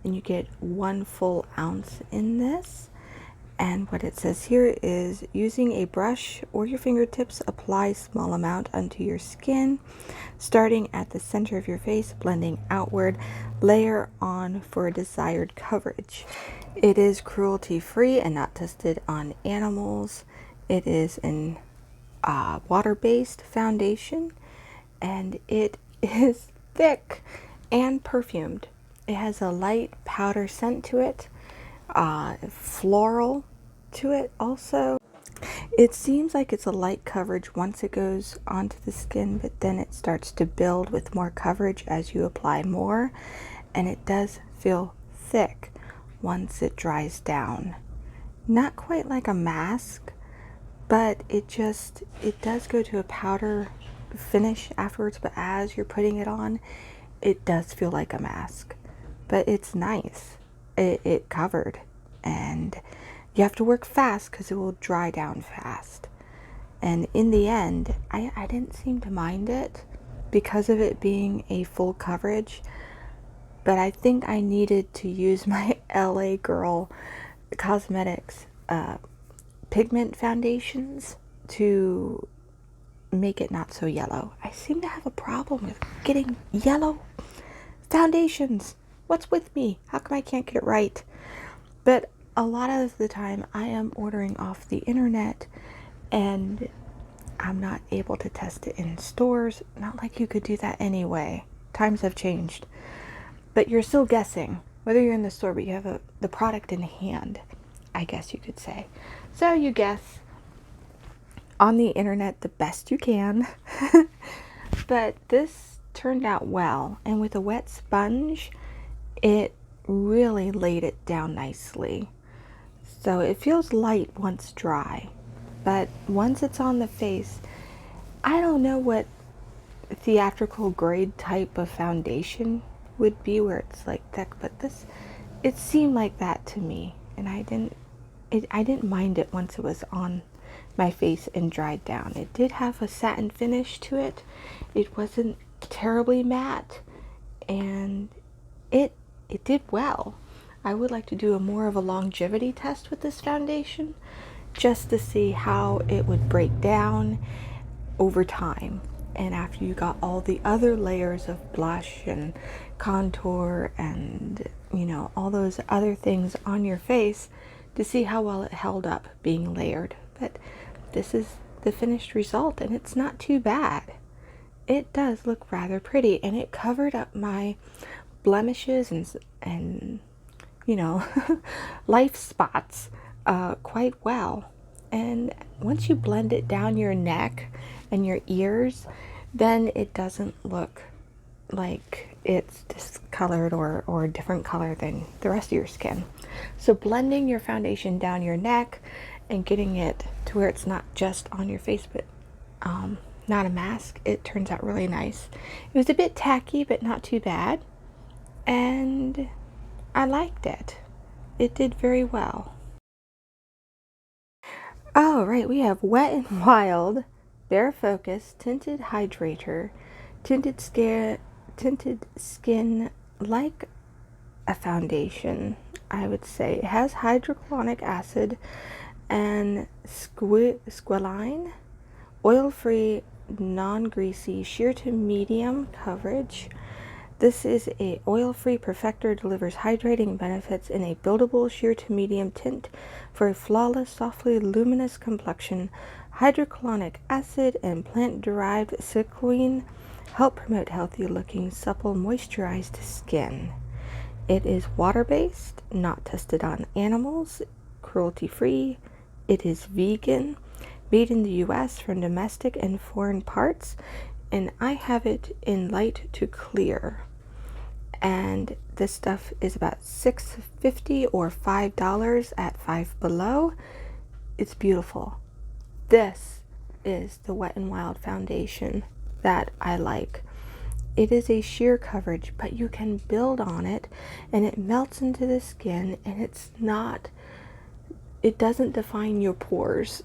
and you get 1 full ounce in this. And what it says here is, using a brush or your fingertips, apply small amount onto your skin, starting at the center of your face, blending outward, layer on for desired coverage. It is cruelty free and not tested on animals. It is an water-based foundation, and it is thick and perfumed. It has a light powder scent to it, floral to it also. It seems like it's a light coverage once it goes onto the skin, but then it starts to build with more coverage as you apply more, and it does feel thick once it dries down. Not quite like a mask, but it does go to a powder finish afterwards, but as you're putting it on, it does feel like a mask. But it's nice. It covered, and you have to work fast because it will dry down fast. And in the end, I didn't seem to mind it because of it being a full coverage, but I think I needed to use my LA Girl Cosmetics Pigment foundations to make it not so yellow. I seem to have a problem with getting yellow foundations. What's with me? How come I can't get it right? But a lot of the time I am ordering off the internet, and I'm not able to test it in stores. Not like you could do that anyway. Times have changed. But you're still guessing whether you're in the store, but you have the product in hand, I guess you could say. So you guess on the internet the best you can. But this turned out well, and with a wet sponge, it really laid it down nicely. So it feels light once dry, but once it's on the face, I don't know what theatrical grade type of foundation would be where it's like thick, but this, it seemed like that to me, and I didn't mind it once it was on my face and dried down. It did have a satin finish to it. It wasn't terribly matte, and it did well. I would like to do a more of a longevity test with this foundation, just to see how it would break down over time, and after you got all the other layers of blush and contour and, you know, all those other things on your face, to see how well it held up being layered. But this is the finished result, and it's not too bad. It does look rather pretty, and it covered up my blemishes and you know, life spots quite well. And once you blend it down your neck and your ears, then it doesn't look like it's discolored or a different color than the rest of your skin. So blending your foundation down your neck and getting it to where it's not just on your face, but not a mask, it turns out really nice. It was a bit tacky, but not too bad. And I liked it. It did very well. Oh, right, we have Wet n Wild, Barefocus, Tinted Hydrator, Tinted Skin like a foundation, I would say. It has hydrochloric acid and squalene, oil-free, non-greasy, sheer to medium coverage. This is a oil-free Perfector, delivers hydrating benefits in a buildable sheer to medium tint for a flawless, softly luminous complexion. Hydroclonic acid and plant-derived squalene help promote healthy looking, supple, moisturized skin. It is water-based, not tested on animals, cruelty-free. It is vegan, made in the US from domestic and foreign parts, and I have it in light to clear. And this stuff is about $6.50 or $5 at Five Below. It's beautiful. This is the Wet n Wild foundation that I like. It is a sheer coverage, but you can build on it and it melts into the skin, and it doesn't define your pores.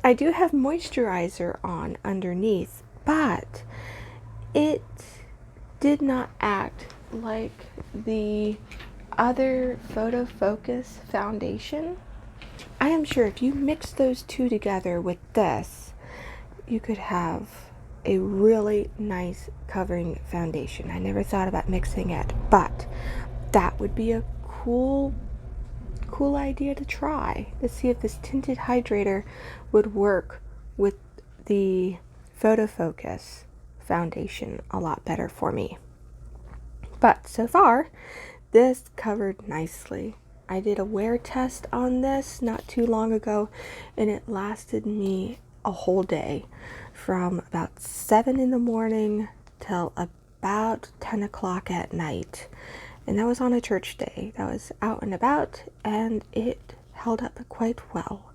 I do have moisturizer on underneath, but it did not act like the other Photofocus foundation. I am sure if you mix those two together with this, you could have a really nice covering foundation. I never thought about mixing it, but that would be a cool idea to try, to see if this tinted hydrator would work with the Photofocus foundation a lot better for me. But so far, this covered nicely. I did a wear test on this not too long ago, and it lasted me a whole day, from about 7 in the morning till about 10 o'clock at night. And that was on a church day. That was out and about, and it held up quite well.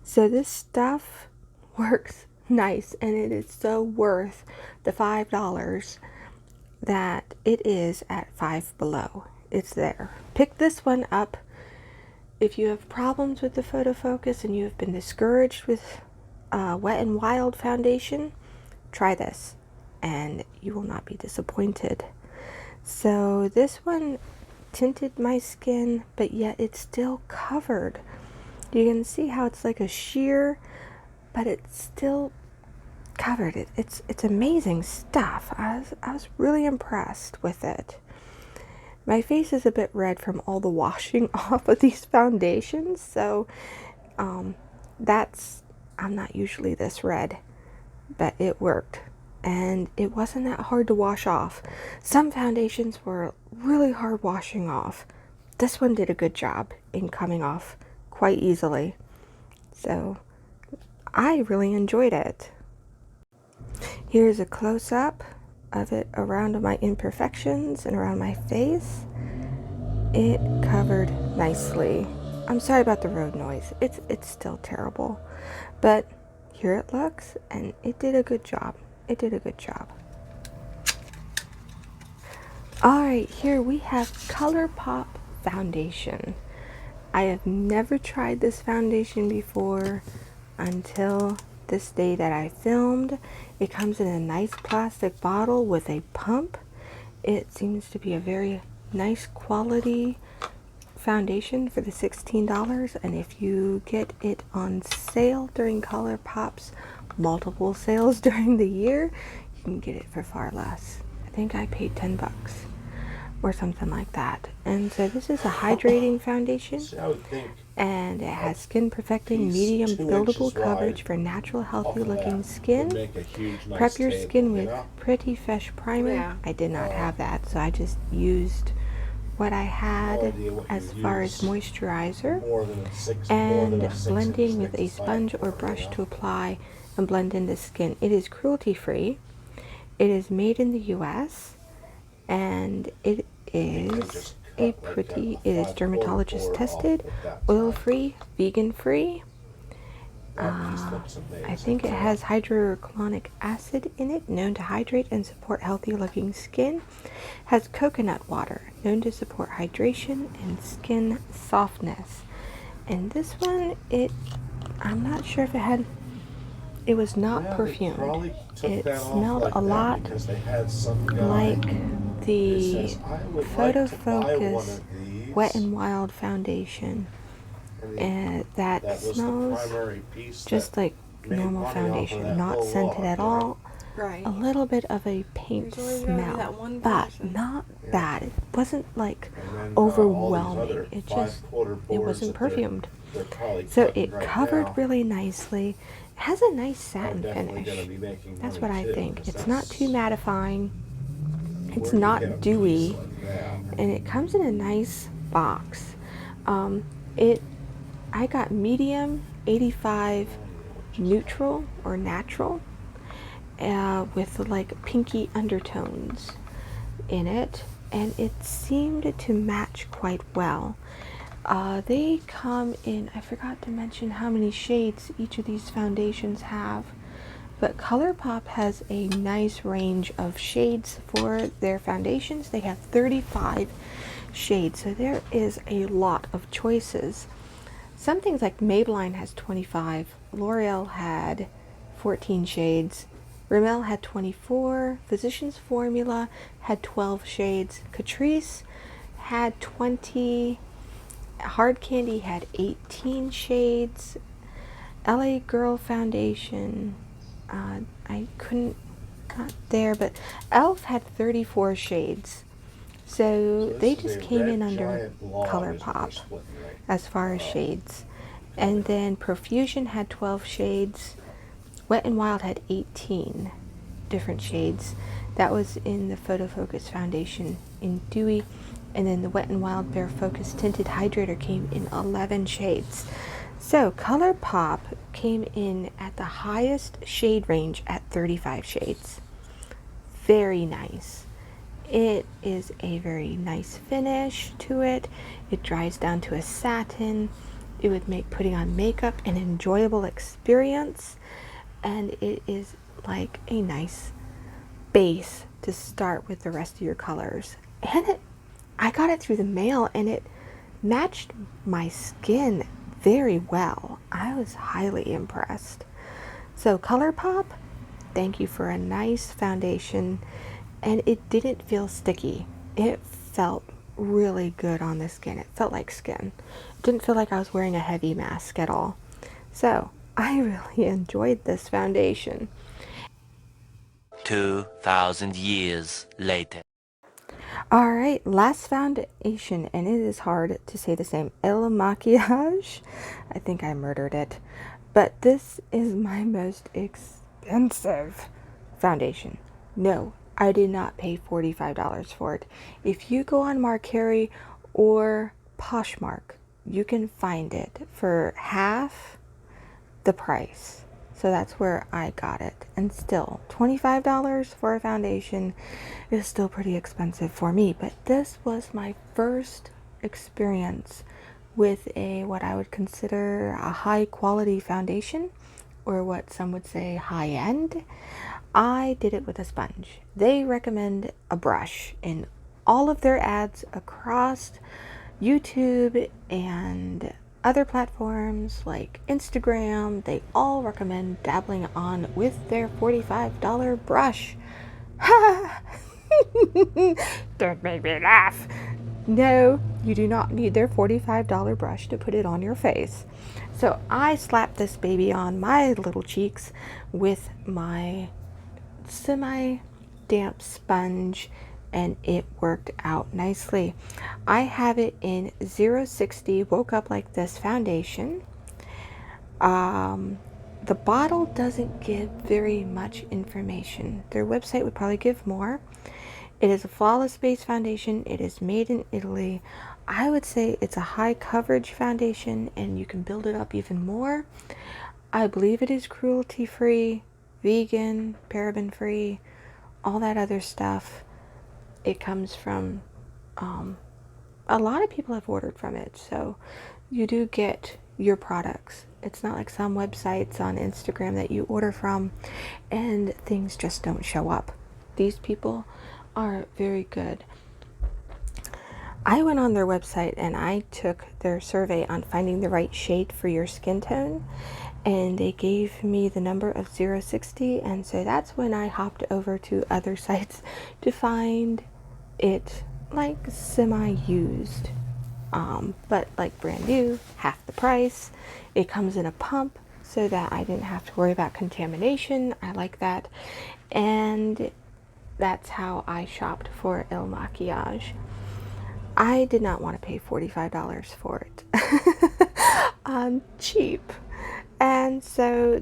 So this stuff works nice, and it is so worth the $5 that it is at Five Below. It's there. Pick this one up if you have problems with the Photofocus and you have been discouraged with Wet n Wild foundation. Try this and you will not be disappointed. So this one tinted my skin, but yet it's still covered. You can see how it's like a sheer, but it's still covered. It's amazing stuff. I was really impressed with it. My face is a bit red from all the washing off of these foundations, so I'm not usually this red, but it worked. And it wasn't that hard to wash off. Some foundations were really hard washing off. This one did a good job in coming off quite easily. So I really enjoyed it. Here's a close-up of it around my imperfections and around my face. It covered nicely. I'm sorry about the road noise. It's still terrible. But here it looks, and it did a good job. It did a good job. Alright, here we have ColourPop Foundation. I have never tried this foundation before until this day that I filmed. It comes in a nice plastic bottle with a pump. It seems to be a very nice quality foundation for the $16, and if you get it on sale during ColourPop's multiple sales during the year, you can get it for far less. I think I paid $10 or something like that. And so this is a hydrating foundation, and it has skin perfecting medium buildable coverage for natural healthy looking skin. Prep your skin with pretty fresh primer. I did not have that, so I just used what I had as far as moisturizer, and blending with a sponge or brush to apply and blend in the skin. It is cruelty free. It is made in the US, and it is a pretty, it is dermatologist tested, oil-free, vegan-free. I think it has hydroclonic acid in it, known to hydrate and support healthy looking skin. Has coconut water, known to support hydration and skin softness. And this one, I'm not sure if it was not perfumed. It smelled a lot like the Photofocus Wet n Wild foundation. And that smells just like normal foundation, not scented at all. Right. A little bit of a paint smell, but not bad. It wasn't like overwhelming. It wasn't perfumed. So it covered really nicely. It has a nice satin finish. That's what I think. It's not too mattifying. It's not dewy, and it comes in a nice box. I got medium 85 neutral or natural with like pinky undertones in it, and it seemed to match quite well. They come in, I forgot to mention how many shades each of these foundations have, but ColourPop has a nice range of shades for their foundations. They have 35 shades, so there is a lot of choices. Some things like Maybelline has 25, L'Oreal had 14 shades, Rimmel had 24, Physicians Formula had 12 shades, Catrice had 20, Hard Candy had 18 shades, LA Girl Foundation, I couldn't, not there, but ELF had 34 shades. So they just came in under ColourPop as far as shades. And then Profusion had 12 shades. Wet n Wild had 18 different shades. That was in the Photofocus Foundation in Dewy. And then the Wet n Wild Barefocus Tinted Hydrator came in 11 shades. So ColourPop came in at the highest shade range at 35 shades. Very nice. It is a very nice finish to it. It dries down to a satin. It would make putting on makeup an enjoyable experience. And it is like a nice base to start with the rest of your colors. And I got it through the mail, and it matched my skin very well. I was highly impressed. So ColourPop, thank you for a nice foundation. And it didn't feel sticky. It felt really good on the skin. It felt like skin. It didn't feel like I was wearing a heavy mask at all. So I really enjoyed this foundation. 2,000 years later. Alright, last foundation, and it is hard to say the same. Ilmakiage. I think I murdered it. But this is my most expensive foundation. No, I did not pay $45 for it. If you go on Mercari or Poshmark, you can find it for half the price. So that's where I got it. And still, $25 for a foundation is still pretty expensive for me. But this was my first experience with what I would consider a high quality foundation, or what some would say high end. I did it with a sponge. They recommend a brush in all of their ads across YouTube and other platforms like Instagram. They all recommend dabbling on with their $45 brush. Don't make me laugh. No, you do not need their $45 brush to put it on your face. So I slapped this baby on my little cheeks with my semi-damp sponge, and it worked out nicely. I have it in 060 Woke Up Like This foundation. The bottle doesn't give very much information. Their website would probably give more. It is a flawless base foundation. It is made in Italy. I would say it's a high coverage foundation, and you can build it up even more. I believe it is cruelty free, vegan, paraben free, all that other stuff. It comes from, a lot of people have ordered from it, so you do get your products. It's not like some websites on Instagram that you order from and things just don't show up. These people are very good. I went on their website and I took their survey on finding the right shade for your skin tone, and they gave me the number of 060, and so that's when I hopped over to other sites to find it like semi-used, but like brand new, half the price. It comes in a pump so that I didn't have to worry about contamination. I like that. And that's how I shopped for ilmakiage. I did not want to pay $45 for it. Cheap. And so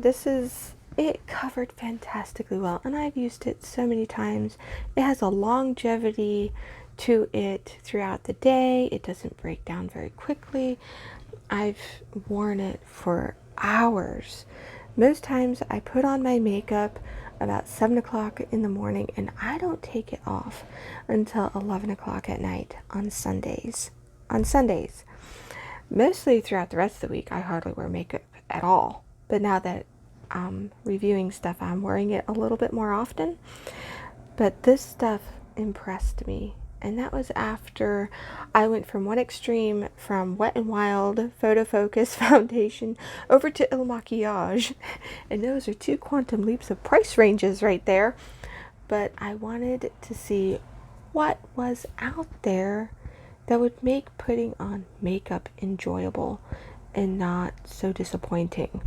it covered fantastically well, and I've used it so many times. It has a longevity to it throughout the day. It doesn't break down very quickly. I've worn it for hours. Most times I put on my makeup about 7 o'clock in the morning, and I don't take it off until 11 o'clock at night on Sundays. Mostly throughout the rest of the week, I hardly wear makeup at all. But now that I'm reviewing stuff, I'm wearing it a little bit more often. But this stuff impressed me. And that was after I went from one extreme, from Wet n Wild Photofocus Foundation over to ilmakiage. And those are two quantum leaps of price ranges right there. But I wanted to see what was out there that would make putting on makeup enjoyable and not so disappointing.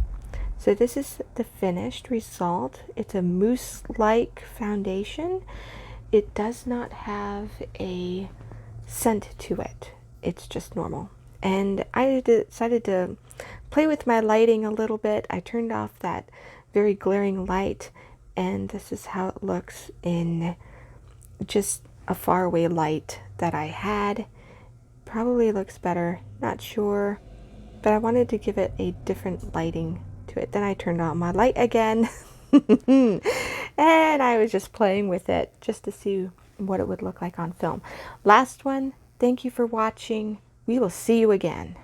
So this is the finished result. It's a mousse-like foundation. It does not have a scent to it. It's just normal. And I decided to play with my lighting a little bit. I turned off that very glaring light, and this is how it looks in just a faraway light that I had. Probably looks better, not sure, but I wanted to give it a different lighting to it. Then I turned on my light again and I was just playing with it just to see what it would look like on film. Last one, thank you for watching. We will see you again.